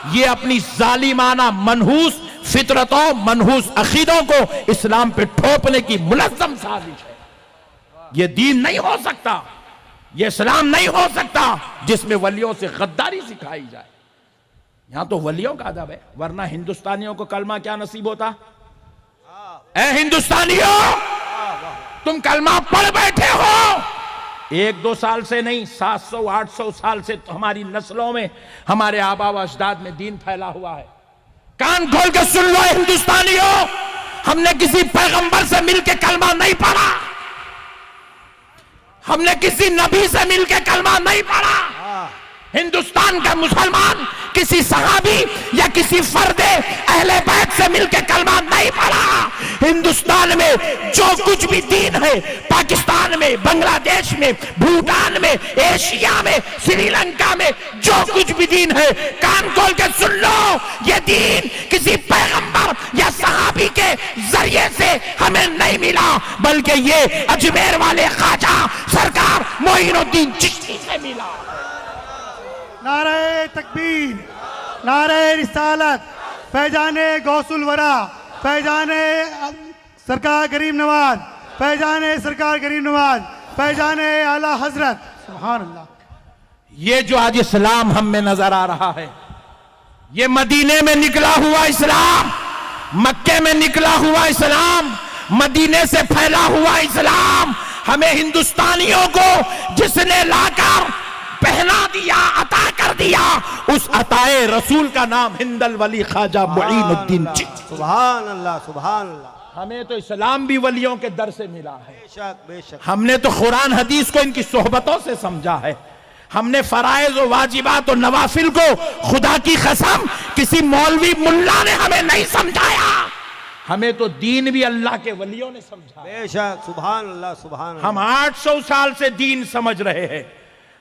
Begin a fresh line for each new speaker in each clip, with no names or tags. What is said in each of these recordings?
ये अपनी जालिमाना मनहूस फितरतों मनहूस अकीदों को इस्लाम पे ठोपने की मुलज़्ज़म साजिश है। ये दीन नहीं हो सकता, ये इस्लाम नहीं हो सकता जिसमें वलियों से गद्दारी सिखाई जाए। यहां तो वलियों का अदब है, वरना हिंदुस्तानियों को कलमा क्या नसीब होता? ए हिंदुस्तानियों, तुम कलमा पढ़ बैठे हो। 1-2 साल से नहीं, 700-800 साल से तो हमारी नस्लों में, हमारे आबा व अजदाद में दीन फैला हुआ है। कान खोल के सुन लो हिंदुस्तानियों, हमने किसी पैगंबर से मिलके कलमा नहीं पढ़ा, हमने किसी नबी से मिलके कलमा नहीं पढ़ा। हिंदुस्तान का मुसलमान किसी सहाबी या किसी फर्दे अहले बैत से मिलके कलमा नहीं पढ़ा। हिंदुस्तान में जो कुछ भी दीन है, पाकिस्तान में, बांग्लादेश में, भूटान में, एशिया में, श्रीलंका में जो कुछ भी दीन है, कान खोल के सुन लो, ये दीन किसी पैगंबर या सहाबी के जरिए से हमें नहीं मिला, बल्कि ये अजमेर वाले ख्वाजा सरकार मोइनुद्दीन चिश्ती से मिला।
नारे तकबीर, नारे रिसालत, फैजाने गौसुल वरा, फैजाने सरकार गरीब नवाज, फैजाने सरकार गरीब नवाज, फैजाने आला हजरत, सुभान अल्लाह।
ये जो आज इस्लाम हम में नजर आ रहा है, ये मदीने में निकला हुआ इस्लाम, मक्के में निकला हुआ इस्लाम, मदीने से फैला हुआ इस्लाम, हमें हिंदुस्तानियों को जिसने लाकर पहना दिया, अता कर दिया, उस अताए रसूल का नाम हिंदल वली ख्वाजा मोइनुद्दीन चिश्ती।
सुभान अल्लाह, सुभान अल्लाह।
हमें तो इस्लाम भी वलियों के दर से मिला है।
बेशक बेशक।
हमने तो कुरान हदीस को इनकी सोहबतों से समझा है। हमने फराइज और वाजिबात और नवाफिल को खुदा की कसम किसी मौलवी मुल्ला ने हमें नहीं समझाया, हमें तो दीन भी अल्लाह के वलियों ने समझा।
बेशक, सुभान अल्लाह, सुभान अल्लाह।
हम 800 साल से दीन समझ रहे हैं,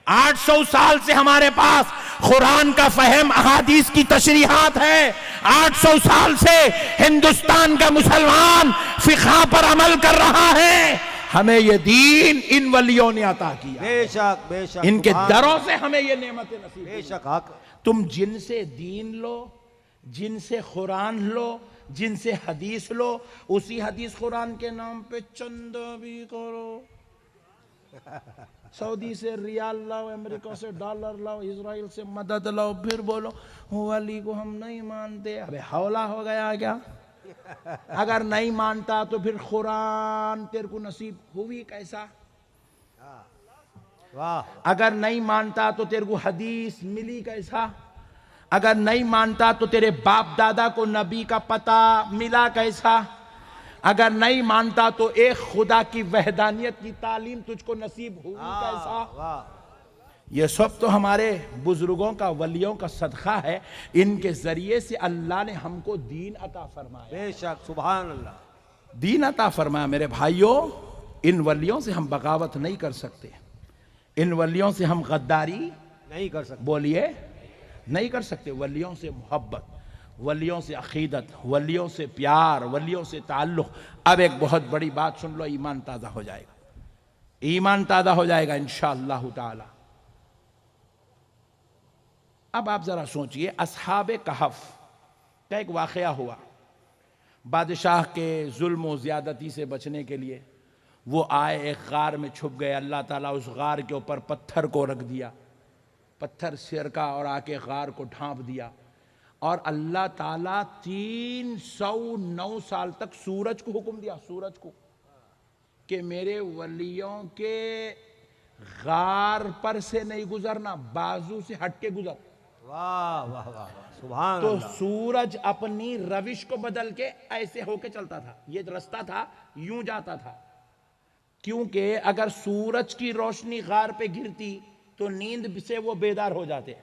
800 साल से हमारे पास कुरान का फहम, अहादीस की तशरीहात है, 800 साल से हिंदुस्तान का मुसलमान फिक़ह पर अमल कर रहा है। हमें ये दीन इन वलियों ने अता किया।
बेशक बेशक।
इनके दरों से हमें ये नेमतें नसीब।
बेशक हक।
तुम जिनसे दीन लो, जिनसे कुरान लो, जिनसे हदीस लो, उसी हदीस कुरान के नाम पे चंदा भी करो। सऊदी से रियाल लाओ, अमेरिका से डॉलर लाओ, इजराइल से मदद लाओ, फिर बोलो वली को हम नहीं मानते। अबे हौला हो गया क्या? अगर नहीं मानता तो फिर कुरान तेरे को नसीब हुई कैसा?
वाह।
अगर नहीं मानता तो तेरे को हदीस मिली कैसा? अगर नहीं मानता तो तेरे बाप दादा को नबी का पता मिला कैसा? अगर नहीं मानता तो एक खुदा की वहदानियत की तालीम तुझको नसीब हुई कैसा? ये सब तो हमारे बुजुर्गों का, वलियों का सदका है। इनके जरिए से अल्लाह ने हमको दीन अता फरमाया।
बेशक, सुभान अल्लाह।
दीन अता फरमाया। मेरे भाइयों, इन वलियों से हम बगावत नहीं कर सकते, इन वलियों से हम गद्दारी
नहीं कर सकते।
बोलिए, नहीं कर सकते। वलियों से मोहब्बत, वलियों से अकीदत, वलियों से प्यार, वलियों से ताल्लुक़। अब एक बहुत बड़ी बात सुन लो, ईमान ताज़ा हो जाएगा, ईमान ताज़ा हो जाएगा इंशाअल्लाह ताला। अब आप ज़रा सोचिए, अस्हाबे कहफ का एक वाक़या हुआ। बादशाह के जुल्म और ज़्यादती से बचने के लिए वो आए, एक गार में छुप गए। अल्लाह ताला उस गार के ऊपर पत्थर को रख दिया, पत्थर सिरका, और आके गार को ढांप दिया। और अल्लाह ताला 309 साल तक सूरज को हुक्म दिया, सूरज को, कि मेरे वलियों के गार पर से नहीं गुजरना, बाजू से हट के गुजर।
वाह वाह वाह, सुभान
तो
अल्लाह।
सूरज अपनी रविश को बदल के ऐसे होके चलता था, ये रास्ता था, यूं जाता था, क्योंकि अगर सूरज की रोशनी गार पे गिरती तो नींद से वो बेदार हो जाते।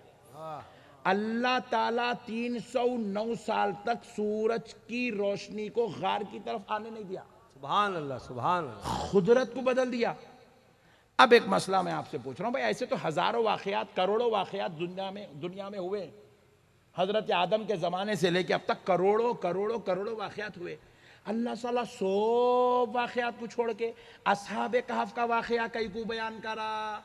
अल्लाह ताला 309 साल तक सूरज की रोशनी को गार की तरफ आने नहीं दिया।
सुभान अल्लाह, सुभान अल्लाह।
कुदरत को बदल दिया। अब एक मसला मैं आपसे पूछ रहा हूं, भाई ऐसे तो हजारों वाकयात, करोड़ों वाकयात दुनिया में हुए। हजरत आदम के ज़माने से लेके अब तक करोड़ों करोड़ों करोड़ों वाकयात हुए। अल्लाह ताला 100 वाकयात को छोड़ के अस्हाबे कहफ का वाकया कई को बयान करा।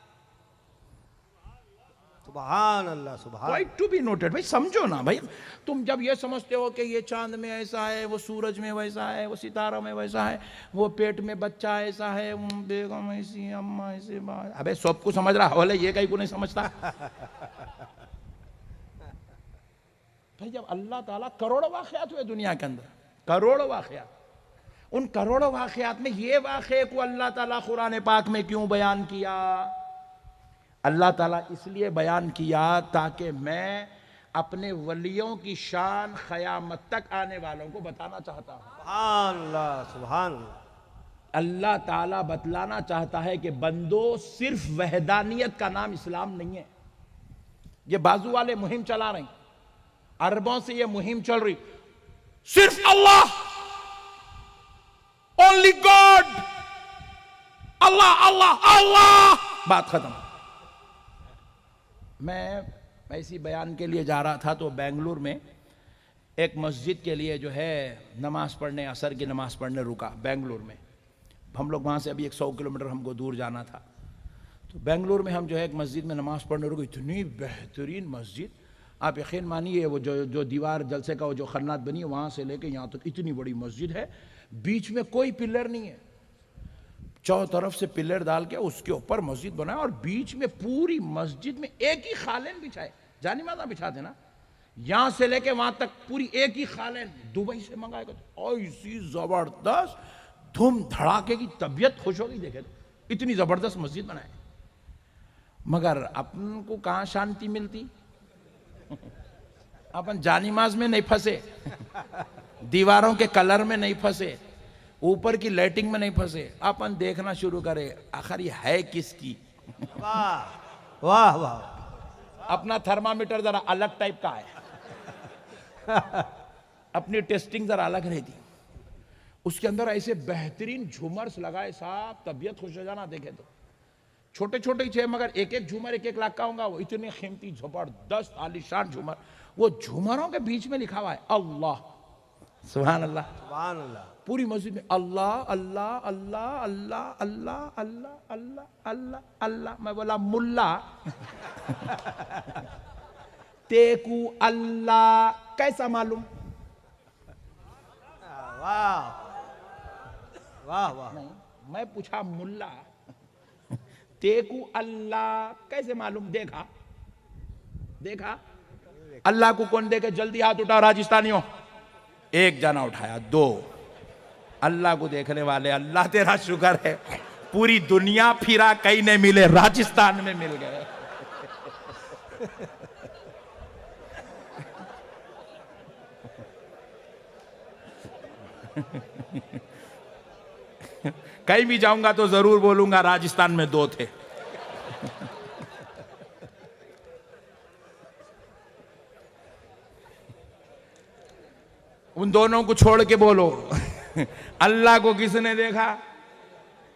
सुभान अल्लाह सुभान।
Point to be noted. भाई समझो ना भाई, तुम जब ये समझते हो कि ये चांद में ऐसा है, वो सूरज में वैसा है, वो सितारों में वैसा है, वो पेट में बच्चा ऐसा है, बेगम ऐसी, अम्मा ऐसी, अबे सब कुछ समझ रहा हो, ये कहीं को नहीं समझता। भाई जब अल्लाह ताला करोड़ों वाक़यात हुए दुनिया के अंदर, करोड़ों वाक़यात, उन करोड़ों वाक़यात में ये वाक़े को अल्लाह ताला कुरान पाक में क्यों बयान किया? अल्लाह ताला इसलिए बयान किया ताकि मैं अपने वलियों की शान क़यामत तक आने वालों को बताना चाहता हूँ।
सुभान अल्लाह सुभान अल्लाह।
अल्लाह ताला बतलाना चाहता है कि बंदो, सिर्फ वहदानियत का नाम इस्लाम नहीं है। ये बाजू वाले मुहिम चला रहे हैं, अरबों से ये मुहिम चल रही, सिर्फ अल्लाह, ओनली गॉड, अल्लाह अल्लाह अल्लाह, बात खत्म। मैं ऐसी बयान के लिए जा रहा था तो बेंगलुरु में एक मस्जिद के लिए जो है नमाज पढ़ने, असर की नमाज पढ़ने रुका बेंगलुरु में। हम लोग वहाँ से अभी 100 किलोमीटर हमको दूर जाना था, तो बेंगलुरु में हम जो है एक मस्जिद में नमाज पढ़ने रुके। इतनी बेहतरीन मस्जिद, आप यकीन मानिए, वो जो दीवार जलसे का वो जो खन्नात बनी है वहाँ से लेके यहाँ तक इतनी बड़ी मस्जिद है, बीच में कोई पिलर नहीं है, चारों तरफ से पिलर डाल के उसके ऊपर मस्जिद बनाया, और बीच में पूरी मस्जिद में एक ही खालेन बिछाए, जानी माता बिछाते ना, यहां से लेके वहां तक पूरी एक ही खालेन, दुबई से मंगाएगा, ऐसी जबरदस्त धूम धड़ाके की, तबीयत खुश होगी देखे तो, इतनी जबरदस्त मस्जिद बनाए। मगर अपन को कहां शांति मिलती? अपन जानिमाज में नहीं फंसे, दीवारों के कलर में नहीं फंसे, ऊपर की लाइटिंग में नहीं फंसे, अपन देखना शुरू करे आखिर ये है किसकी।
वाह वाह वाह।
अपना थर्मामीटर जरा अलग टाइप का है, अपनी टेस्टिंग जरा अलग रहती, उसके अंदर ऐसे बेहतरीन झूमर्स लगाए साहब, तबीयत खुश हो जाना देखे तो। छोटे छोटे ही थे मगर एक एक झूमर 1-1 लाख का होगा, वो इतने कीमती जबरदस्त आलीशान झूमर, वो झूमरों के बीच में लिखा हुआ है अल्लाह, सुभान अल्लाह
सुभान अल्लाह।
पूरी मस्जिद में अल्लाह अल्लाह अल्लाह अल्लाह अल्लाह अल्लाह अल्लाह अल्लाह अल्लाह। मैं बोला मुल्ला, तेकू अल्लाह कैसा मालूम?
वाह वाह वाह।
नहीं, मैं पूछा मुल्ला, तेकू अल्लाह कैसे मालूम? देखा देखा अल्लाह को कौन देखे? जल्दी हाथ उठाओ राजस्थानियों। एक जना उठाया, 2। अल्लाह को देखने वाले, अल्लाह तेरा शुक्र है, पूरी दुनिया फिरा कहीं नहीं मिले, राजस्थान में मिल गए। कहीं भी जाऊंगा तो जरूर बोलूंगा राजस्थान में 2 थे। उन दोनों को छोड़ के बोलो अल्लाह को किसने देखा?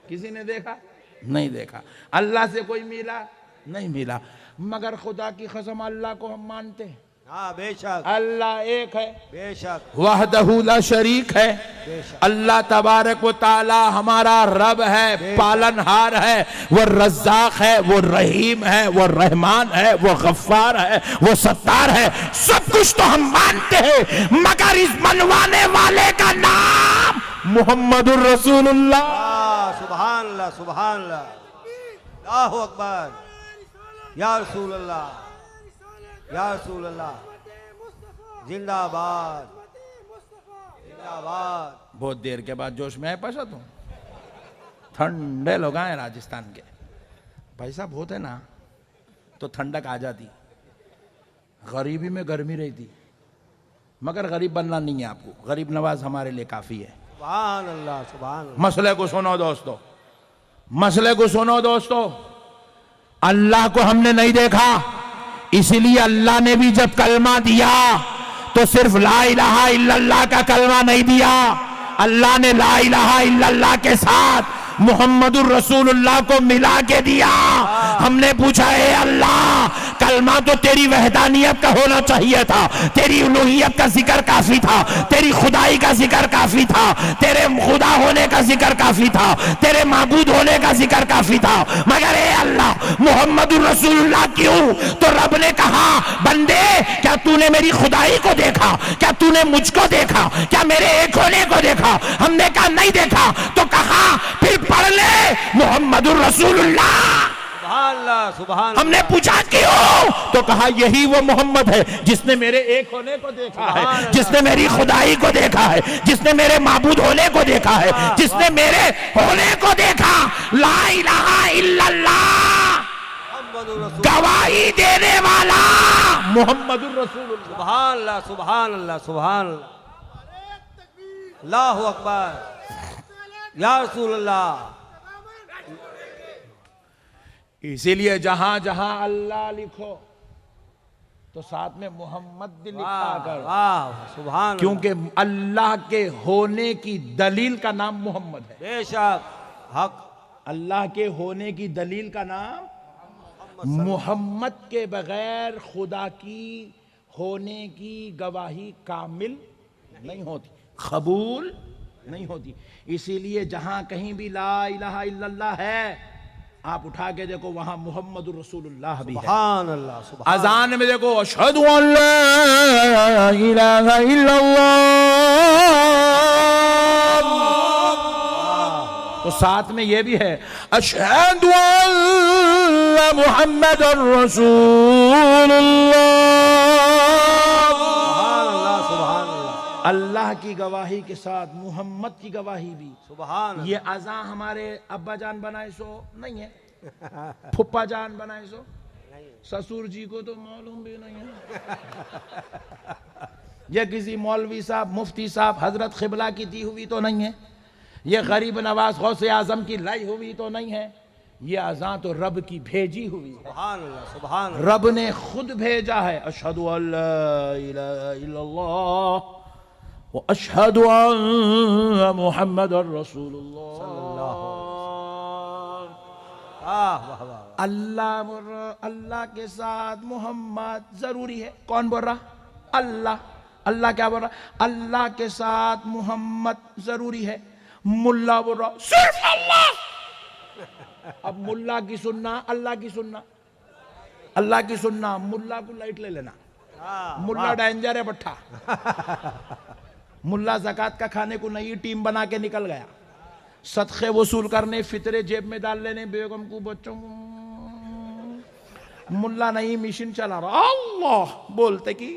किसी ने देखा? नहीं देखा। अल्लाह से कोई मिला? नहीं मिला। मगर खुदा की कसम अल्लाह को हम मानते हैं।
हाँ बेशक,
अल्लाह एक है,
बेशक
वहदहू ला शरीक है।
बेशक।
अल्लाह तबारक व ताला हमारा रब है, पालनहार है, वो रज़्ज़ाक़ है, वो रहीम है, वो रहमान है, वो गफ्फार है, वो सत्तार है। सब कुछ तो हम मानते हैं, मगर इस मनवाने वाले का नाम मुहम्मदुर रसूलुल्लाह।
सुभान अल्लाह सुभान अल्लाह, अल्लाहु अकबर, या रसूल अल्लाह, या रसूल अल्लाह, जिंदाबाद जिंदाबाद।
बहुत देर के बाद जोश में है पैसा, तुम ठंडे लोग आए राजस्थान के, पैसा बहुत है ना तो ठंडक आ जाती, गरीबी में गर्मी रहती, मगर गरीब बनना नहीं है आपको, गरीब नवाज हमारे लिए काफी है।
सुभान अल्लाह सुभान अल्लाह।
मसले को सुनो दोस्तों, मसले को सुनो दोस्तों। अल्लाह को हमने नहीं देखा, इसीलिए अल्लाह ने भी जब कलमा दिया तो सिर्फ ला इलाहा इल्लल्लाह का कलमा नहीं दिया, अल्लाह ने ला इलाहा इल्लल्लाह के साथ मुहम्मदुर रसूलुल्लाह को मिला के दिया। हमने पूछा, है अल्लाह कलमा तो तेरी वहदानियत का होना चाहिए था, तेरी उलूहियत का जिक्र काफी था, तेरी खुदाई का जिक्र काफी था, तेरे खुदा होने का जिक्र काफी था, तेरे माबूद होने का जिक्र काफी था। मगर ए अल्लाह मुहम्मदुर रसूलुल्लाह क्यों? तो रब ने कहा बंदे क्या तूने मेरी खुदाई को देखा? क्या तूने मुझको देखा? क्या मेरे एक होने को देखा? हमने कहा नहीं देखा। तो कहा फिर पढ़ ले मुहम्मदुर रसूलुल्लाह।
सुभान अल्लाह, सुभान अल्लाह।
हमने पूछा क्यों? तो कहा यही वो मोहम्मद है जिसने मेरे एक होने को देखा है, जिसने मेरी खुदाई को देखा है, जिसने मेरे माबूद होने को देखा है, जिसने मेरे होने को देखा। ला इलाहा इल्लल्लाह,
मुहम्मदुर रसूल।
गवाही देने वाला मुहम्मदुर रसूलुल्लाह।
सुभान अल्लाह, सुभान अल्लाह, सुभान अल्लाह। अल्लाहु अकबर, या रसूल अल्लाह।
इसीलिए जहां जहां अल्लाह लिखो तो साथ में मोहम्मद भी लिखा कर,
वाह, सुभान।
क्योंकि अल्लाह के होने की दलील का नाम मोहम्मद है।
बेशक हक।
अल्लाह के होने की दलील का नाम मोहम्मद के बगैर खुदा की होने की गवाही कामिल नहीं होती, कबूल नहीं होती। इसीलिए जहां कहीं भी ला इलाहा इल्लल्लाह है आप उठा के देखो वहां मुहम्मदुर रसूलुल्लाह भी है।
सुभान अल्लाह, सुभान।
अजान में देखो अशहदु अल्ला इलाहा इल्लल्लाह, तो साथ में ये भी है अशहदु अल्ला मुहम्मदुर रसूलुल्लाह। अल्लाह की गवाही के साथ मोहम्मद की गवाही भी।
सुभान।
ये अज़ा हमारे अब्बा जान बनाए सो नहीं है, फुप्पा जान बनाए सो, ससुर जी को तो मालूम भी नहीं है, ये किसी मौलवी साहब मुफ्ती साहब हजरत क़िबला की दी हुई तो नहीं है, ये गरीब नवाज गौसे आजम की लाई हुई तो नहीं है। ये अज़ा तो रब की भेजी हुई है।
सुभान अल्लाह, सुभान।
रब ने खुद भेजा है। अशहदु अल्ला इलाहा इल्लल्लाह व अशहदु अन्ना मुहम्मदुर रसूलुल्लाह। अल्लाह के साथ मोहम्मद जरूरी है। कौन बोल रहा? अल्लाह। अल्लाह क्या बोल रहा? अल्लाह के साथ मोहम्मद जरूरी है। मुल्ला बोल रहा सिर्फ अल्लाह। अब मुल्ला की सुनना, अल्लाह की सुनना, अल्लाह की सुनना, मुल्ला को लाइट ले लेना। मुल्ला डेंजर है बट्ठा। मुल्ला ज़कात का खाने को नई टीम बना के निकल गया, सदक़े वसूल करने, फितरे जेब में डाल लेने, बेगम को बच्चों को। मुल्ला नई मिशन चला रहा, अल्लाह बोलते कि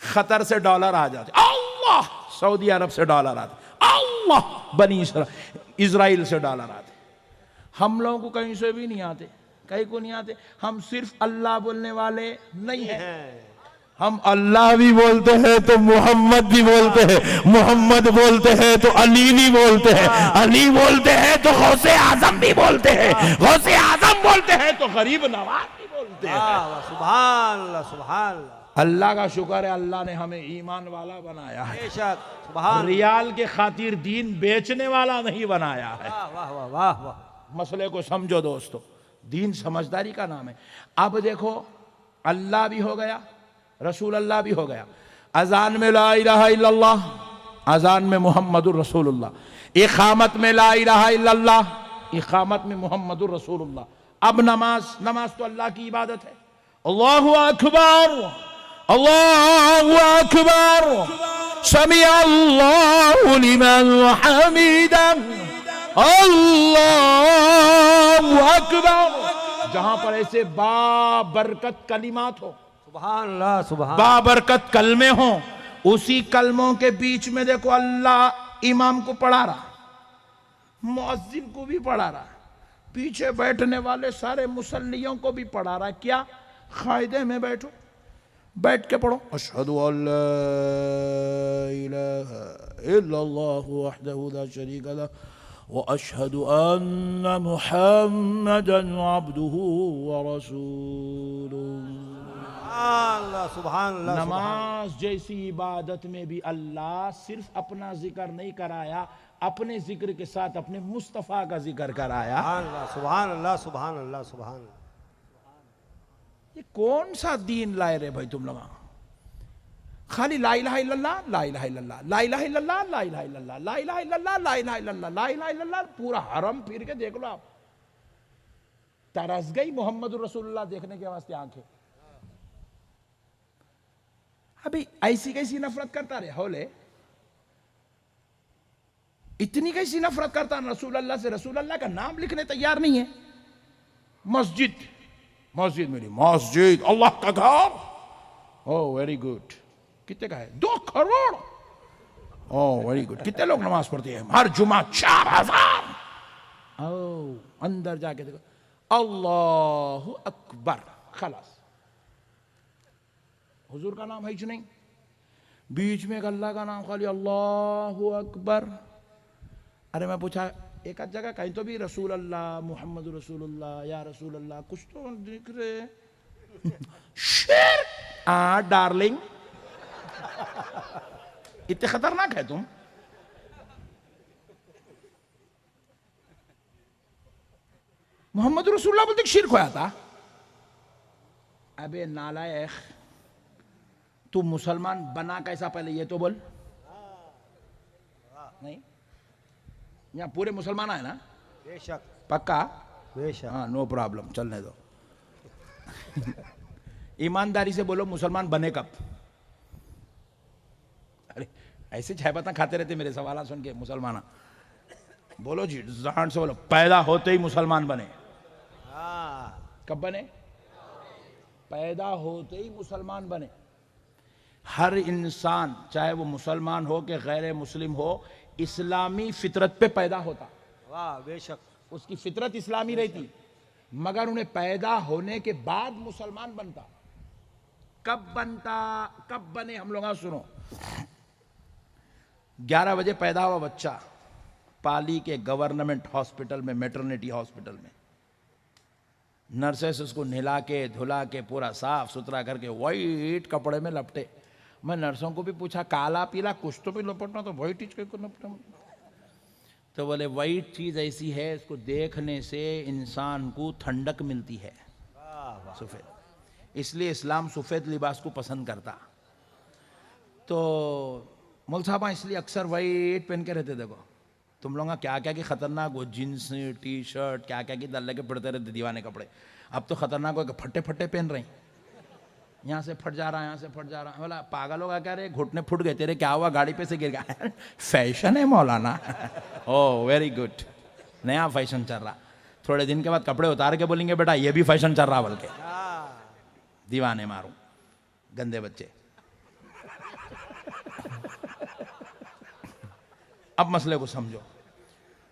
खतर से डॉलर आ जाते, अल्लाह सऊदी अरब से डॉलर आते, अल्लाह बनी इजराइल से डॉलर आते। हम लोगों को कहीं से भी नहीं आते, कहीं को नहीं आते। हम सिर्फ अल्लाह बोलने वाले नहीं हैं। हम अल्लाह भी बोलते हैं तो मोहम्मद भी बोलते हैं, मोहम्मद बोलते हैं तो अली भी बोलते हैं, अली बोलते हैं तो गौसे आजम भी बोलते हैं, गौसे आजम बोलते हैं तो गरीब नवाज भी बोलते हैं।
सुभान अल्लाह, सुभान अल्लाह।
अल्लाह का शुक्र है अल्लाह ने हमें ईमान वाला बनाया है।
बेशक, सुभान।
रियाल के खातिर दीन बेचने वाला नहीं बनाया है।
वाह वाह वाह वाह वाह।
मसले को समझो दोस्तों, दीन समझदारी का नाम है। अब देखो अल्लाह भी हो गया, रसूल अल्लाह भी हो गया। अजान में ला इलाहा इल्लल्लाह, अजान में मुहम्मदुर रसूलुल्लाह, इकामत में ला इलाहा इल्लल्लाह, इकामत में मुहम्मदुर रसूलुल्लाह। अब नमाज, नमाज तो अल्लाह की इबादत है। अल्लाहु अकबर, अल्लाहु अकबर, समी अल्लाहु लिमन हमीदा, अल्लाहु अकबर। जहां पर ऐसे बाबरकत कलिमात हो,
सुभान अल्लाह, सुभान।
बाबरकत कलमे हो, उसी कलमों के बीच में देखो अल्लाह इमाम को पढ़ा रहा, मुअज्जिन को भी पढ़ा रहा, पीछे बैठने वाले सारे मुसल्लियों को भी पढ़ा रहा। क्या? कायदे में बैठो, बैठ के पढ़ो। अशहदु अल्ला इलाहा इल्लल्लाह वहदहु ला शरीका लह व अशहदु अन्ना मुहम्मदन अब्दुहु व रसूलुहु।
सुभान अल्लाह।
नमाज जैसी इबादत में भी अल्लाह सिर्फ अपना जिक्र नहीं कराया, अपने जिक्र के साथ अपने मुस्तफ़ा का जिक्र कराया।
सुभान अल्लाह, सुभान अल्लाह, सुभान अल्लाह।
ये कौन सा दीन लाए रे भाई तुम लोग? खाली ला इलाहा इल्लल्लाह, ला इलाहा इल्लल्लाह, ला इलाहा इल्लल्लाह, ला इलाहा इल्लल्लाह, ला इलाहा इल्लल्लाह, ला इलाहा इल्लल्लाह, ला इलाहा इल्लल्लाह। पूरा हरम फिर के देख लो आप, तरस गई मोहम्मद रसूलुल्लाह देखने के वास्ते आंखें। अभी ऐसी कैसी नफरत करता रे हौले, इतनी कैसी नफरत करता रसूलुल्लाह से? रसूलुल्लाह का नाम लिखने तैयार नहीं है। मस्जिद, मस्जिद मेरी मस्जिद, अल्लाह का घर। ओ वेरी गुड। कितने का है? 2 करोड़। ओ वेरी गुड। कितने लोग नमाज पढ़ते हैं हर जुमा? 4000। ओ अंदर जाके देखो, अल्लाह अकबर, खलास। हुजूर का नाम है ही नहीं, बीच में एक अल्लाह का नाम खाली, अल्लाह अकबर। अरे मैं पूछा एक आध जगह कहीं तो भी रसूल अल्लाह, मोहम्मद रसूलुल्लाह, या रसूल अल्लाह कुछ तो दिख रहे। शेर डार्लिंग, इतने खतरनाक है तुम। मोहम्मद रसूलुल्लाह बोलते शिर्क होया था। अबे नालायक, तू मुसलमान बना कैसा पहले ये तो बोल। नहीं, यहाँ पूरे मुसलमान है ना?
बेशक,
पक्का?
बेशक।
हाँ, नो प्रॉब्लम, चलने दो। ईमानदारी से बोलो, मुसलमान बने कब? अरे ऐसे चाय पत्ता खाते रहते मेरे सवाल सुन के मुसलमान। बोलो जी, जान से बोलो, पैदा होते ही मुसलमान बने। कब बने? पैदा होते ही मुसलमान बने। हर इंसान, चाहे वो मुसलमान हो कि गैर मुस्लिम हो, इस्लामी फितरत पे पैदा होता।
वाह, बेशक।
उसकी फितरत इस्लामी रहती, मगर उन्हें पैदा होने के बाद मुसलमान बनता। कब बनता, कब बने? हम लोग सुनो, 11 बजे पैदा हुआ बच्चा, पाली के गवर्नमेंट हॉस्पिटल में, मैटरनिटी हॉस्पिटल में, नर्सेस उसको नहला के धुला के पूरा साफ सुथरा करके वाइट कपड़े में लपटे। मैं नर्सों को भी पूछा, काला पीला कुछ तो भी लपटना, तो वाइट चीज को लपटना। तो बोले वाइट चीज ऐसी है, इसको देखने से इंसान को ठंडक मिलती है। सफेद, इसलिए इस्लाम सफेद लिबास को पसंद करता। तो मौल साहब इसलिए अक्सर वाइट पहन के रहते। देखो तुम लोग क्या क्या की खतरनाक, वो जींस टी शर्ट क्या क्या की दल लगे पड़ते रहते दीवाने कपड़े। अब तो खतरनाक हो, फटे फटे पहन रहे, यहाँ से फट जा रहा है, यहाँ से फट जा रहा है। बोला पागल होगा क्या रे, घुटने फुट गए तेरे, क्या हुआ, गाड़ी पे से गिर गया? फैशन है मौलाना। ओह वेरी गुड, नया फैशन चल रहा। थोड़े दिन के बाद कपड़े उतार के बोलेंगे बेटा ये भी फैशन चल रहा, बोल के दीवाने मारूं, गंदे बच्चे। अब मसले को समझो,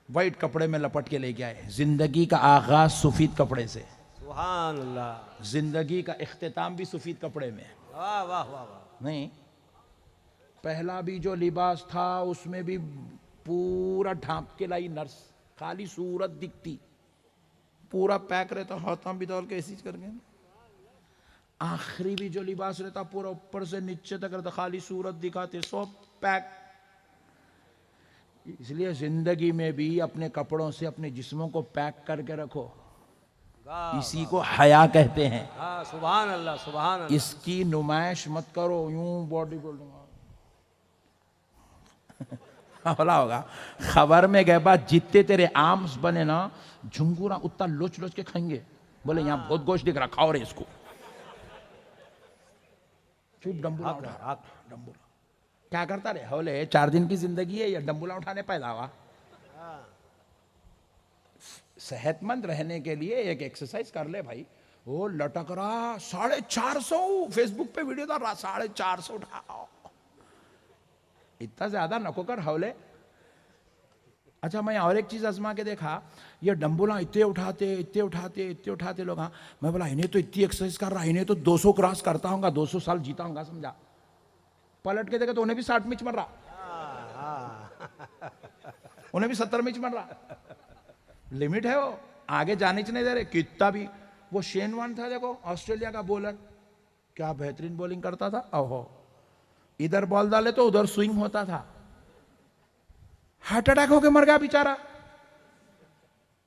वाइट कपड़े में लपट के लेके आए। जिंदगी का आगाज सफेद कपड़े से,
सुभान अल्लाह।
जिंदगी का इख्तिताम भी सफेद कपड़े में।
वाह वाह वाह वाह।
नहीं, पहला भी जो लिबास था उसमें भी पूरा ढांप के लाई नर्स, खाली सूरत दिखती, पूरा पैक रहता, हाथों भी डाल के ऐसी करके। आखिरी भी जो लिबास रहता पूरा ऊपर से नीचे तक रहता, खाली सूरत दिखाते, सब पैक। इसलिए जिंदगी में भी अपने कपड़ों से अपने जिस्मों को पैक करके रखो। इसी को हया कहते हैं।
हाँ, सुभान अल्लाह, सुभान अल्लाह।
इसकी नुमाइश मत करो, यूं बॉडी बिल्डिंग बोला होगा। खबर में गए बाद जितने तेरे आर्म्स बने ना झुंगूरा, उतना लोच लोच के खाएंगे। बोले यहाँ बहुत गोश्त दिख रहा, खाओ रे इसको। चुप, डंबूरा उठा, डंबूरा क्या करता रे? हौले 4 दिन की जिंदगी है, या डंबूला उठाने पैदा हुआ? सेहतमंद रहने के लिए एक एक्सरसाइज कर ले भाई। वो लटक रहा 450, फेसबुक पे वीडियो डाल रहा 450 उठाओ, इतना ज्यादा नको कर हौले। अच्छा, मैं और एक चीज आजमा के देखा, ये डंबूला इतने उठाते इतने उठाते इतने उठाते लोग। हाँ, मैं बोला इन्हें तो इतनी एक्सरसाइज कर रहा, इन्हें तो 200 क्रॉस करता होगा, 200 साल जीता होगा, समझा। पलट के देखा तो उन्हें भी 60 में मर रहा, उन्हें भी 70 में मर रहा। लिमिट है, वो आगे जाने नहीं दे रहे कितना भी। वो शेन वॉर्न था, देखो ऑस्ट्रेलिया का बॉलर, क्या बेहतरीन बॉलिंग करता था। ओहो, इधर बॉल डाले तो उधर स्विंग होता था, हार्ट अटैक होके मर गया बेचारा।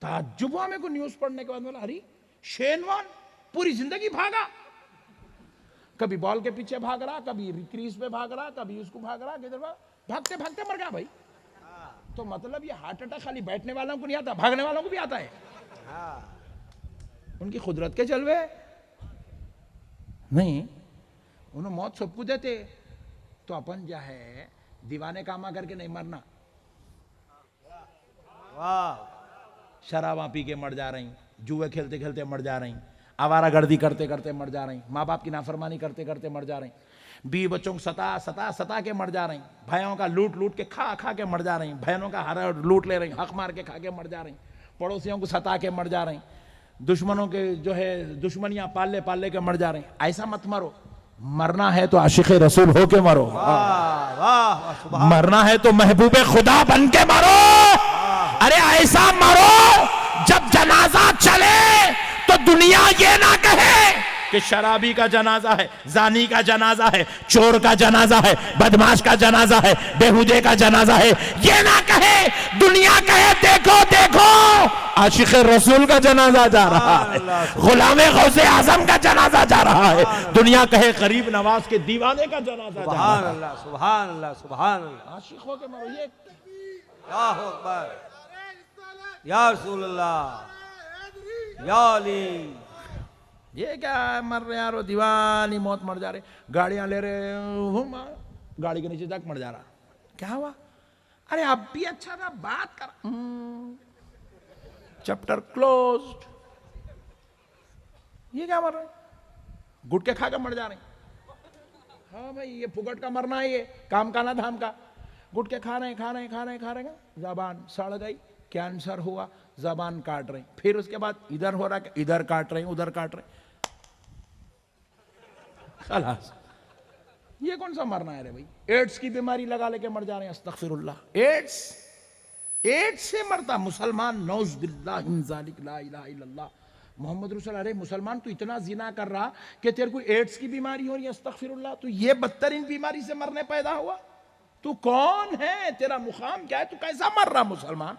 ताज्जुब हुआ मेरे को न्यूज पढ़ने के बाद। बोला अरे शेन वॉर्न पूरी जिंदगी भागा, कभी बॉल के पीछे भाग रहा, कभी क्रीज पे भाग रहा, कभी उसको भाग रहा, किधर भागते भागते मर गया भाई। तो मतलब ये हार्ट अटैक खाली बैठने वालों को नहीं आता, भागने वालों को भी आता है। उनकी कुदरत के जलवे नहीं, उन्हें मौत सबको देते। तो अपन जो है दीवाने कामा करके नहीं मरना।
वाह,
शराबा पी के मर जा रही, जुए खेलते खेलते मर जा रही, आवारागर्दी करते करते मर जा रही, माँ बाप की नाफरमानी करते करते मर जा रही, बीवी बच्चों को सता के मर जा रही, भाइयों का लूट लूट के खा के मर जा रही, बहनों का हरा लूट ले रही, हक मार के खा के मर जा रही, पड़ोसियों को सता के मर जा रही, दुश्मनों के जो है दुश्मनियां पाले पाले के मर जा रही। ऐसा मत मरो। मरना है तो आशिक रसूल हो के मरो।
वाह वाह, सुभान
मरना है तो महबूबे खुदा बन के मरो। अरे ऐसा मरो जब जनाजा चले तो दुनिया ये ना कहे कि शराबी का जनाजा है, जानी का जनाजा है, चोर का जनाजा है, बदमाश का जनाजा है, बेहुदे का जनाजा है। ये ना कहे, दुनिया कहे देखो देखो आशिक रसूल का जनाजा जा रहा है, गुलामे गौसे आजम का जनाजा जा रहा है। दुनिया कहे गरीब नवाज के दीवाने का जनाजा जा रहा है।
अल्लाह, सुभान अल्लाह, सुभान अल्लाह।
आशिक हो के मरो। ये
अल्लाहु अकबर, या रसूल अल्लाह, या अली।
ये क्या मर रहे यार, दीवानी मौत मर जा रहे, गाड़ियां ले रहे, गाड़ी के नीचे तक मर जा रहा। क्या हुआ? अरे अब भी अच्छा था, बात कर। Chapter closed. ये क्या मर रहे, गुटके खा के मर जा रहे। हाँ भाई, ये फुकट का मरना है, ये काम का ना धाम का। गुटके खा रहे, जबान सड़ गई, कैंसर हुआ, जबान काट रही, फिर उसके बाद इधर हो रहा है, इधर काट रहे, उधर काट रहे। खलास। ये कौन सा मरना है रे भाई? एड्स की बीमारी लगा लेके मर जा रहे हैं। अस्तगफिरुल्लाह। एड्स से मरता मुसलमान, नौज बिल्लाह मिन ज़ालिक, ला इलाहा इल्लल्लाह मोहम्मद रसूल। अरे मुसलमान, तू इतना जिना कर रहा कि तेरे को एड्स की बीमारी हो रही है। अस्तगफिरुल्लाह। तू ये बदतरीन बीमारी से मरने पैदा हुआ? तू कौन है? तेरा मुकाम क्या है? तू कैसा मर रहा मुसलमान?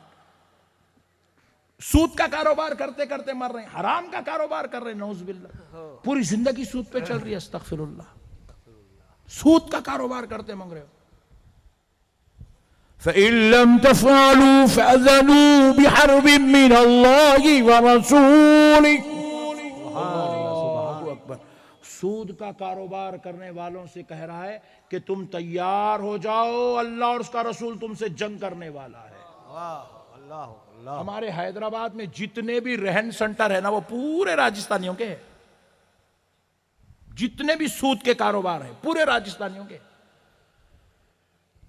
सूद का कारोबार करते करते मर रहे हैं, हराम का कारोबार कर रहे हैं, नौज बिल्लाह। पूरी जिंदगी सूद पे चल रही है। अस्तगफिरुल्लाह। सूद का कारोबार करते मंग रहे हो। फ़इल्लम तफ़अलू फ़अज़नू बिहर्बिम मिनल्लाहि व रसूलिही। अल्लाहु अकबर। सूद का कारोबार करने वालों से कह रहा है कि तुम तैयार हो जाओ, अल्लाह और उसका रसूल तुमसे जंग करने वाला है।
वाह, अल्लाह अल्लाह।
हमारे हैदराबाद में जितने भी रहन सेंटर है ना, वो पूरे राजस्थानियों के हैं। जितने भी सूद के कारोबार है पूरे राजस्थानियों के।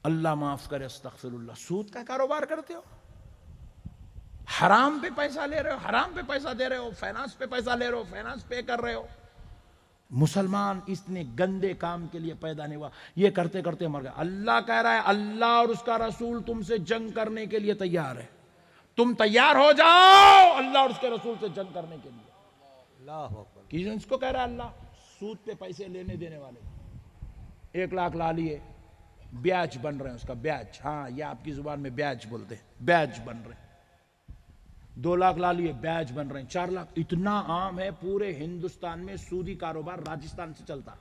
अल्लाह माफ करे। अस्तगफिरुल्लाह। सूद का कारोबार करते हो, हराम पे पैसा ले रहे हो, हराम पे पैसा दे रहे हो, फाइनेंस पे पैसा ले रहे हो, फाइनेंस पे कर रहे हो। मुसलमान इतने गंदे काम के लिए पैदा नहीं हुआ। ये करते करते मर गया। अल्लाह कह रहा है, अल्लाह और उसका रसूल तुमसे जंग करने के लिए तैयार है। तुम तैयार हो जाओ अल्लाह और उसके रसूल से जंग करने के लिए।
अल्लाह अकबर।
किसको कह रहा है अल्लाह? सूद पे पैसे लेने देने वाले। 1 लाख ला लिए, ब्याज बन रहे हैं उसका, ब्याज। हाँ, ये आपकी जुबान में ब्याज बोलते हैं, ब्याज बन रहे हैं। 2 लाख ला लिए, ब्याज बन रहे हैं 4 लाख। इतना आम है पूरे हिंदुस्तान में, सूदी कारोबार राजस्थान से चलता।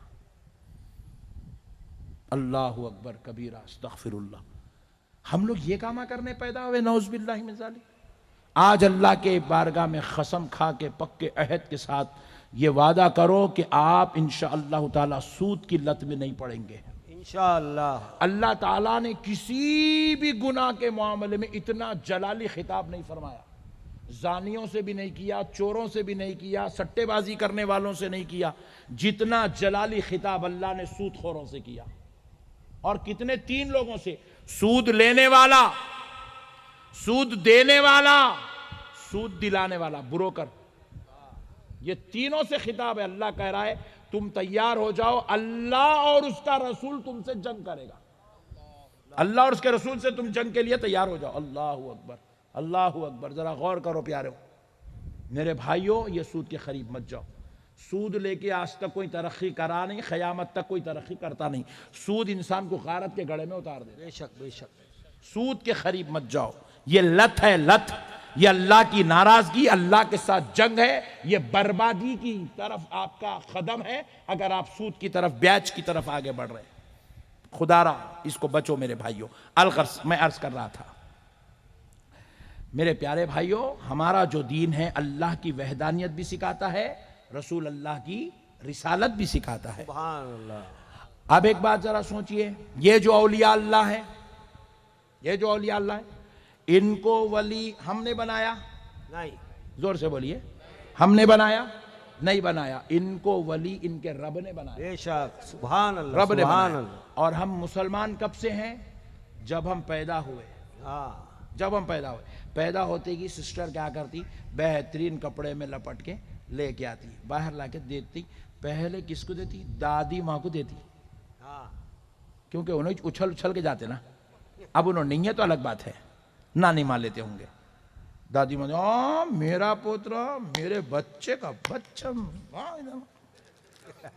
अल्लाह अकबर कबीरा। अस्तगफिरुल्लाह। हम लोग ये कामा करने पैदा हुए, नौज बिल्लाहि मिन ज़ालिक। आज अल्लाह के बारगाह में कसम खा के पक्के अहद के साथ ये वादा करो कि आप इंशाअल्लाह ताला सूद की लत में नहीं पड़ेंगे।
इंशाअल्लाह।
अल्लाह ताला ने किसी भी गुनाह के मामले में इतना जलाली खिताब नहीं फरमाया। जानियों से भी नहीं किया, चोरों से भी नहीं किया, सट्टेबाजी करने वालों से नहीं किया, जितना जलाली खिताब अल्लाह ने सूदखोरों से किया। और कितने? 3 लोगों से। सूद लेने वाला, सूद देने वाला, सूद दिलाने वाला, ब्रोकर। ये तीनों से खिताब है। अल्लाह कह रहा है तुम तैयार हो जाओ, अल्लाह और उसका रसूल तुमसे जंग करेगा। अल्लाह और उसके रसूल से तुम जंग के लिए तैयार हो जाओ। अल्लाह अकबर, अल्लाह अकबर। जरा गौर करो प्यारे मेरे भाइयों, ये सूद के करीब मत जाओ। सूद लेके आज तक कोई तरक्की करा नहीं, क़यामत तक कोई तरक्की करता नहीं। सूद इंसान को गारत के गड़े में उतार दे।
बेशक बेशक।
सूद के करीब मत जाओ, ये लत है, लत। ये अल्लाह की नाराजगी, अल्लाह के साथ जंग है, ये बर्बादी की तरफ आपका कदम है अगर आप सूद की तरफ, ब्याज की तरफ आगे बढ़ रहे हैं। खुदारा इसको बचो मेरे भाइयों। अलगर्ज मैं अर्ज कर रहा था मेरे प्यारे भाइयों, हमारा जो दीन है अल्लाह की वहदानियत भी सिखाता है, रसूल अल्लाह की रिसालत भी सिखाता है।
सुभान अल्लाह।
अब एक बात जरा सोचिए, ये जो औलिया अल्लाह है, ये जो औलिया अल्लाह है, इनको वली हमने बनाया?
नहीं।
जोर से बोलिए, हमने बनाया? नहीं बनाया। इनको वली इनके रब ने बनाया।
बेशक। सुभान अल्लाह।
रब ने
सुभान
बनाया।
अल्लाह।
और हम मुसलमान कब से हैं? जब हम पैदा हुए।
हाँ।
जब हम पैदा हुए, पैदा होते की सिस्टर क्या करती, बेहतरीन कपड़े में लपट के लेके आती, बाहर लाके देती। पहले किसको देती? दादी माँ को देती।
हाँ।
क्योंकि उन्हें उछल उछल के जाते ना। अब उन्होंने नहीं है तो अलग बात है, नानी माँ लेते होंगे। दादी माँ, मेरा पोतरा, मेरे बच्चे का बच्चा,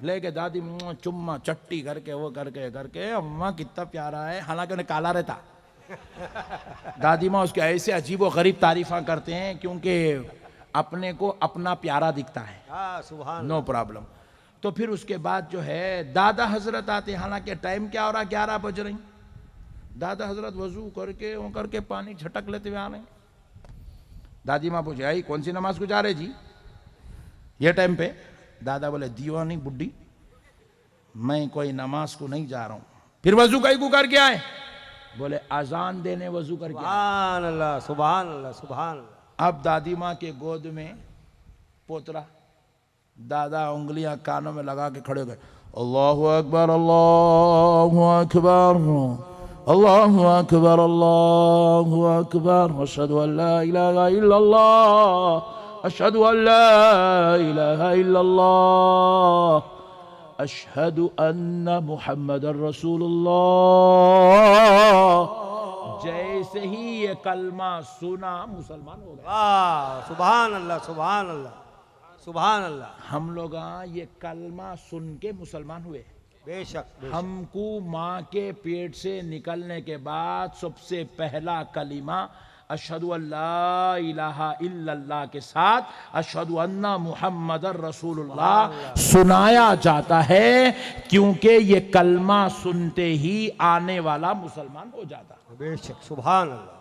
लेके दादी चुम्मा चट्टी करके वो करके अम्मा कितना प्यारा है, हालांकि उन्हें काला रहता। दादी माँ उसके ऐसे अजीब व गरीब तारीफा करते हैं क्योंकि अपने को अपना प्यारा दिखता है।
हाँ। सुभान।
No problem. तो फिर उसके बाद जो है दादा हजरत आते, हालांकि टाइम क्या हो रहा, 11 बज रही। दादा हजरत वजू करके वो करके पानी झटक लेते हुए आ रहे। दादी माँ पूछे, आई कौन सी नमाज को जा रहे जी ये टाइम पे? दादा बोले, दीवानी बुड्ढी, मैं कोई नमाज को नहीं जा रहा हूं। फिर वजू कहीं को करके आए? बोले अजान देने वजू करके आए।
सुभान अल्लाह। सुभान अल्लाह। सुभान अल्लाह।
अब दादी माँ के गोद में पोतरा, दादा उंगलियां कानों में लगा के खड़े हो गए। अल्लाहु अकबर, अल्लाहु अकबर, अल्लाहु अकबर, अल्लाहु अकबर, अशहदु अल्ला इलाहा इल्लल्लाह, अशहदु अल्ला इलाहा इल्लल्लाह, अशहदु अन्ना मुहम्मदर रसूलुल्लाह। जैसे ही ये कलमा सुना मुसलमान हो गए।
वाह। सुभान अल्लाह। सुभान अल्लाह। सुभान अल्लाह।
हम लोग ये कलमा सुन के मुसलमान हुए।
बेशक। बेशक।
हमको माँ के पेट से निकलने के बाद सबसे पहला कलिमा अशहदु अल्ला इलाहा इल्लल्लाह के साथ अशहदु अन्ना मुहम्मदर रसूलुल्लाह सुनाया जाता है, क्योंकि ये कलमा सुनते ही आने वाला मुसलमान हो जाता।
बेशक। सुभान अल्लाह।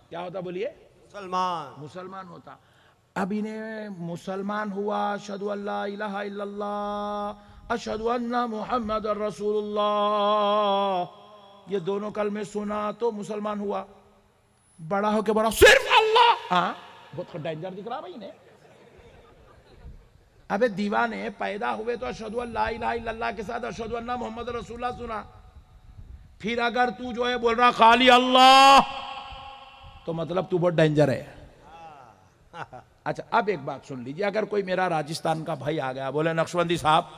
क्या होता बोलिए?
मुसलमान।
मुसलमान होता। अब इन्हें मुसलमान हुआ, अशहदु अल्ला इलाहा इल्लल्लाह, अशहदु अन्ना मुहम्मदर रसूलुल्लाह, ये दोनों कलमे सुना तो मुसलमान हुआ। बड़ा हो के बड़ा सिर्फ अल्लाह, हाँ बहुत डेंजर दिख रहा भाई ने। अबे दीवाने, पैदा हुए तो अशहदु अल्ला इलाहा इल्लल्लाह के साथ अशहदु अन्ना मुहम्मद रसूलुल्लाह सुना। फिर अगर तू जो है बोल रहा खाली अल्लाह, तो मतलब तू बहुत डेंजर है। अच्छा, अब एक बात सुन लीजिए, अगर कोई मेरा राजस्थान का भाई आ गया, बोले नक्शबंदी साहब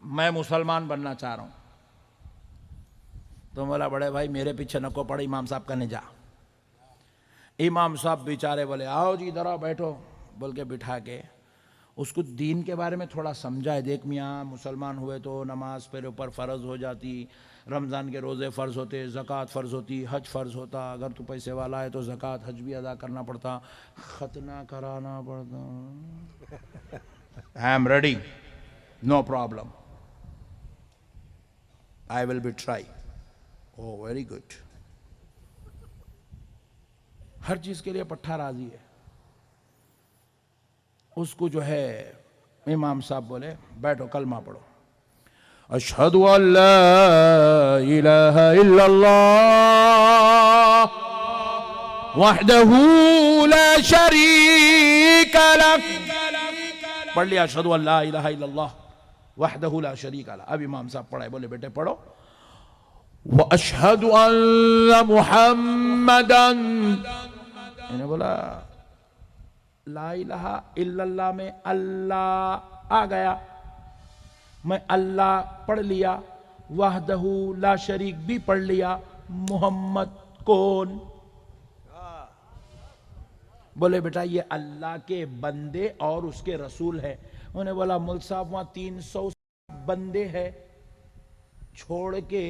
मैं मुसलमान बनना चाह रहा हूं, तो बोला बड़े भाई मेरे पीछे नको पड़े, इमाम साहब का नहीं जा। इमाम साहब बेचारे बोले आओ जी इधर आओ बैठो, बोल के बिठा के उसको दीन के बारे में थोड़ा समझाए। देख मियाँ, मुसलमान हुए तो नमाज तेरे ऊपर फ़र्ज़ हो जाती, रमज़ान के रोज़े फ़र्ज़ होते, ज़कात फ़र्ज़ होती, हज फ़र्ज़ होता, अगर तू पैसे वाला है तो ज़कात हज भी अदा करना पड़ता, खतना कराना पड़ता। I am ready, no problem, I will be try. Oh very good. हर चीज़ के लिए पट्ठा राजी है। उसको जो है इमाम साहब बोले बैठो कलमा पढ़ो, अशहदु अल्ला इलाहा इल्लल्लाह वहदहू ला शरीक लह। पढ़ लिया अशहदु अल्ला इलाहा इल्लल्लाह वहदहू ला शरीक लह। अब इमाम साहब पढ़ाए, बोले बेटे पढ़ो व अशहदु अन्ना मुहम्मदन। इन्हें बोला ला इलाहा इल्लल्लाह में अल्लाह आ गया, मैं अल्लाह पढ़ लिया, वहदहू ला शरीक भी पढ़ लिया, मोहम्मद कौन? बोले बेटा ये अल्लाह के बंदे और उसके रसूल है। उन्हें बोला मुल्क साहब वहां 300 बंदे हैं, छोड़ के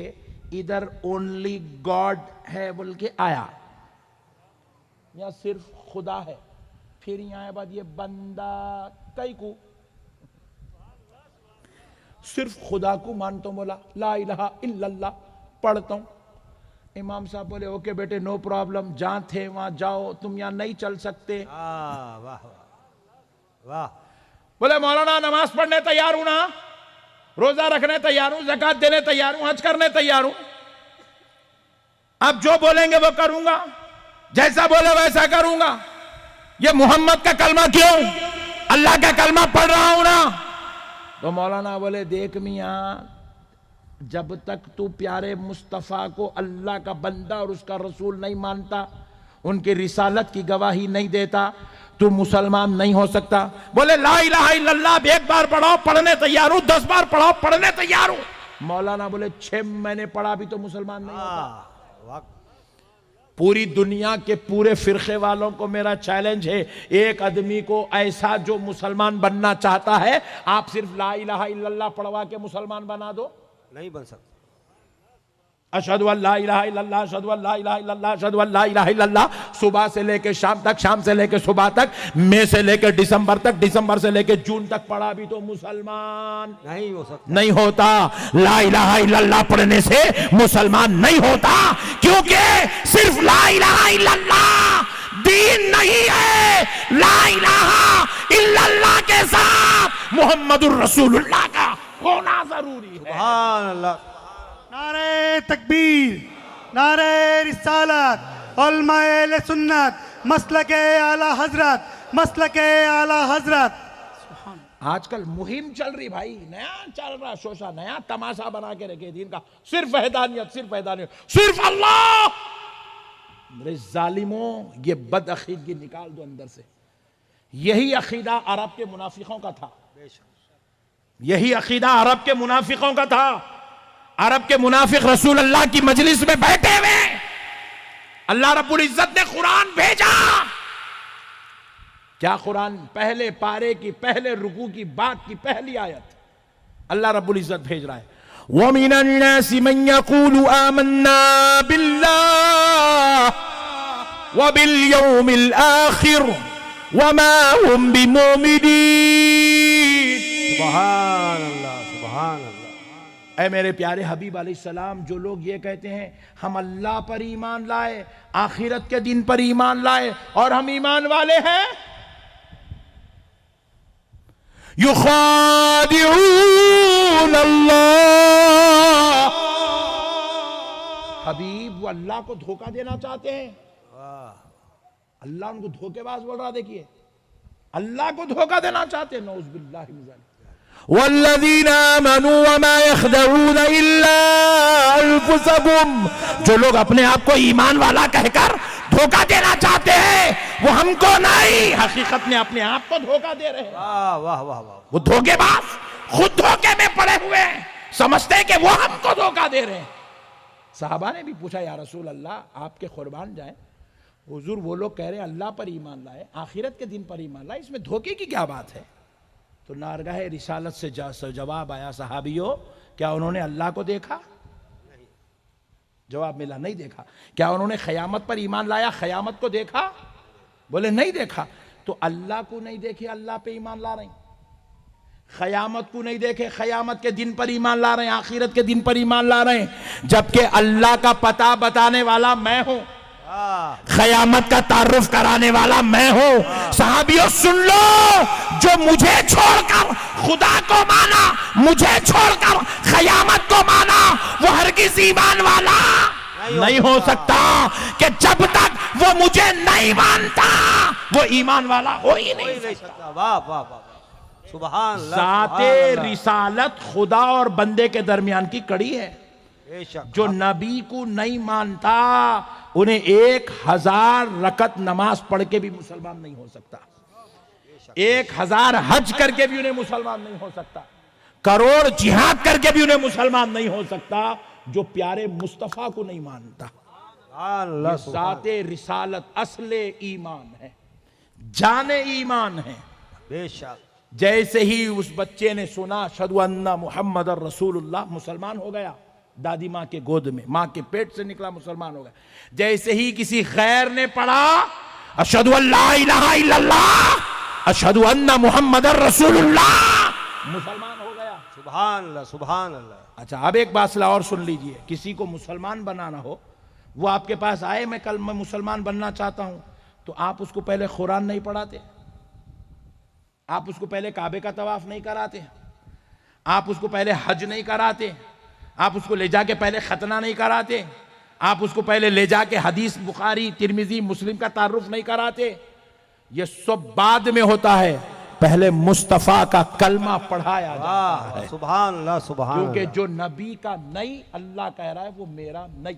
इधर ओनली गॉड है बोल के आया। या सिर्फ खुदा है। फिर यहां बाद ये बंदा कई को सिर्फ खुदा को मानता हूं, बोला ला इलाहा इल्लल्लाह पढ़ता हूं। इमाम साहब बोले ओके बेटे नो प्रॉब्लम, जहां थे वहां जाओ, तुम यहां नहीं चल सकते।
वाह वाह वाह।
बोले मौलाना नमाज पढ़ने तैयार हूं ना, रोजा रखने तैयार हूं, ज़कात देने तैयार हूं, हज करने तैयार हूं, आप जो बोलेंगे वो करूंगा, जैसा बोले वैसा करूंगा। ये मोहम्मद का कलमा क्यों, अल्लाह का कलमा पढ़ रहा हूं ना। तो मौलाना बोले देख मियां, जब तक तू प्यारे मुस्तफा को अल्लाह का बंदा और उसका रसूल नहीं मानता, उनकी रिसालत की गवाही नहीं देता, तू मुसलमान नहीं हो सकता। बोले ला इलाहा इल्लल्लाह एक बार पढ़ाओ, पढ़ने तैयार हूं, 10 बार पढ़ाओ, पढ़ने तैयार हूं। मौलाना बोले 6 महीने पढ़ा भी तो मुसलमान नहीं होता। पूरी दुनिया के पूरे फिरके वालों को मेरा चैलेंज है, एक आदमी को ऐसा जो मुसलमान बनना चाहता है, आप सिर्फ ला इलाहा इल्लल्लाह पढ़वा के मुसलमान बना दो,
नहीं बन सकता।
अशहदु अल्ला इलाहा इल्लल्लाह, अशहदु अल्ला इलाहा इल्लल्लाह, अशहदु अल्ला इलाहा इल्लल्लाह, सुबह से लेके शाम तक, शाम से लेके सुबह तक, मई से लेके दिसंबर तक, दिसंबर से लेके जून तक पढ़ा भी तो मुसलमान
नहीं हो सकता।
नहीं होता। ला इलाहा इल्लल्लाह पढ़ने से मुसलमान नहीं होता, क्योंकि सिर्फ ला इलाहा इल्लल्लाह दीन नहीं है। ला इलाहा इल्लल्लाह के साथ मोहम्मदुर रसूलुल्लाह का होना जरूरी है।
सुभान अल्लाह।
नारे तकबीर, नारे रिसालत, उलमाए अहले सुन्नत, मसलके आला हजरत, मसलके आला हजरत।
आजकल मुहिम चल रही भाई, नया चल रहा शोशा, नया तमाशा बना के रखे दीन का, सिर्फ वहदानियत, सिर्फ वहदानियत, सिर्फ अल्लाह। मेरे जालिमों, ये बद अकीदगी निकाल दो अंदर से। यही अकीदा अरब के मुनाफिकों का था, यही अकीदा अरब के मुनाफिकों का था। अरब के मुनाफिक रसूल अल्लाह की मजलिस में बैठे हुए, अल्लाह रब्बुल इज्जत ने कुरान भेजा। क्या कुरान? पहले पारे की पहले रुकू की बात की पहली आयत अल्लाह रब्बुल इज्जत भेज रहा है, वमिनन नासि मन यक़ूलु आमन्ना बिल्लाह व बिल यौमिल आखिर वमा हुम बिमुमिनीन।
सुभान अल्लाह, सुभान अल्लाह।
ऐ मेरे प्यारे हबीब अलैहिस्सलाम, जो लोग ये कहते हैं हम अल्लाह पर ईमान लाए, आखिरत के दिन पर ईमान लाए और हम ईमान वाले हैं, युखादिऊन अल्लाह। हबीब वो अल्लाह को धोखा देना चाहते हैं। अल्लाह उनको धोखेबाज बोल रहा, देखिए अल्लाह को धोखा देना चाहते हैं। नऊज़ बिल्लाहि मिन ज़ालिक। वल्लज़ीना आमनू वमा यख़दऊन इल्ला अनफुसहुम, जो लोग अपने आप को ईमान वाला कहकर धोखा देना चाहते हैं, वो हमको नहीं, हकीकत में अपने आप को धोखा दे रहे हैं।
वाह वाह वाह वाह।
वो धोखेबाज खुद धोखे में पड़े हुए हैं, समझते हैं कि वो हमको धोखा दे रहे हैं। साहबा ने भी पूछा या रसूल अल्लाह आपके कुर्बान जाए, हुजूर वो लोग कह रहे हैं अल्लाह पर ईमान लाए, आखिरत के दिन पर ईमान लाए, इसमें धोखे की क्या बात है? तो नारगाह रिसालत से जवाब आया, सहाबियों क्या उन्होंने अल्लाह को देखा? जवाब मिला नहीं देखा। क्या उन्होंने क़यामत पर ईमान लाया, क़यामत को देखा? बोले नहीं देखा। तो अल्लाह को नहीं देखे, अल्लाह पे ईमान ला रहे हैं। क़यामत को नहीं देखे, क़यामत के दिन पर ईमान ला रहे हैं, आखिरत के दिन पर ईमान ला रहे हैं, जबकि अल्लाह का पता बताने वाला मैं हूं, क़यामत का तारुफ कराने वाला मैं हूं। सहाबियों सुन लो, जो मुझे छोड़कर खुदा को माना, मुझे छोड़कर क़यामत को माना, वो हरगिज़ ईमान वाला नहीं हो सकता, कि जब तक वो मुझे नहीं मानता वो ईमान वाला हो ही नहीं सकता।
वाह वाह वाह, सुभान अल्लाह।
ज़ाते रिसालत खुदा और बंदे के दरमियान की कड़ी है।
बेशक।
जो नबी को नहीं मानता, उन्हें 1000 रकत नमाज पढ़ के भी मुसलमान नहीं हो सकता, 1000 हज करके भी उन्हें मुसलमान नहीं हो सकता, करोड़ जिहाद करके भी उन्हें मुसलमान नहीं हो सकता, जो प्यारे मुस्तफा को नहीं मानता।
अल्लाह
ज़ाते रिसालत असले ईमान है, जाने ईमान है।
बेशक।
जैसे ही उस बच्चे ने सुना अशहदु अन्ना मुहम्मदर रसूलुल्लाह, मुसलमान हो गया। दादी माँ के गोद में, माँ के पेट से निकला, मुसलमान हो गया। जैसे ही किसी खैर ने पढ़ा अशहदु अल्ला इलाहा इल्लल्लाह, अशहदु अन्ना मुहम्मदर रसूलुल्लाह, मुसलमान हो गया।
सुभान अल्लाह, सुभान अल्लाह।
अच्छा, अब एक बात और सुन लीजिए, किसी को मुसलमान बनाना हो, वो आपके पास आए, मैं मुसलमान बनना चाहता हूं, तो आप उसको पहले कुरान नहीं पढ़ाते, आप उसको पहले काबे का तवाफ नहीं कराते, आप उसको पहले हज नहीं कराते, आप उसको ले जाके पहले खतना नहीं कराते, आप उसको पहले ले जाके हदीस बुखारी तिरमिजी मुस्लिम का तारुफ नहीं कराते। ये सब बाद में होता है, पहले मुस्तफा का कलमा पढ़ाया जाता है।
सुभान अल्लाह, सुभान
क्योंकि
अल्लाह।
जो नबी का नहीं, अल्लाह कह रहा है वो मेरा नहीं,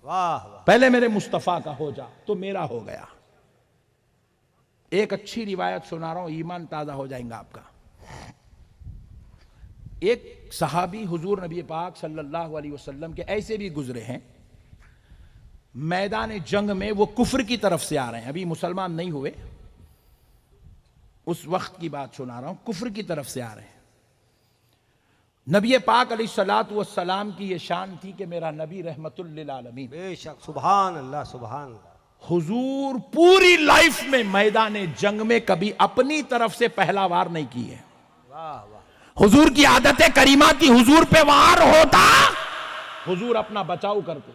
वाह वाह।
पहले मेरे मुस्तफा का हो जा तो मेरा हो गया। एक अच्छी रिवायत सुना रहा हूं, ईमान ताजा हो जाएगा आपका। एक सहाबी हुजूर नबी पाक सल्लल्लाहु अलैहि वसल्लम के ऐसे भी गुजरे हैं, मैदान जंग में वो कुफ्र की तरफ से आ रहे हैं, अभी मुसलमान नहीं हुए, उस वक्त की बात सुना रहा हूं, कुफ्र की तरफ से आ रहे हैं। नबी पाक अलैहिस्सलातु वस्सलाम की ये शान थी कि मेरा नबी रहमतुल लिल आलमीन।
बेशक, सुभान अल्लाह, सुभान अल्लाह।
हुजूर पूरी लाइफ में मैदान जंग में कभी अपनी तरफ से पहला वार नहीं की है।
वाह वाह।
हुजूर की आदत करीमा थी, हुजूर पे वार होता, हुजूर अपना बचाव करते,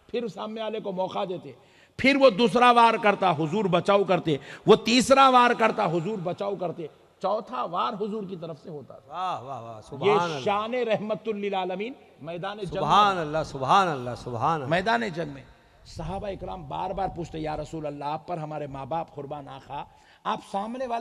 फिर सामने वाले को मौका देते, फिर वो दूसरा वार करता, हुजूर बचाव करते, वो तीसरा वार करता, हुजूर बचाव करते, चौथा वार हुजूर की तरफ से होता था।
वाह वाह वाह।
ये
सुभान अल्लाह,
शान रहमतुल लिल आलमीन मैदान जंग में।
सुभान अल्लाह, सुभान अल्लाह, सुभान अल्लाह।
मैदान जंग में सहाबा इकराम बार बार पूछते, या रसूल अल्लाह, आप पर हमारे माँ बाप कुर्बान आका, आप सामने वाले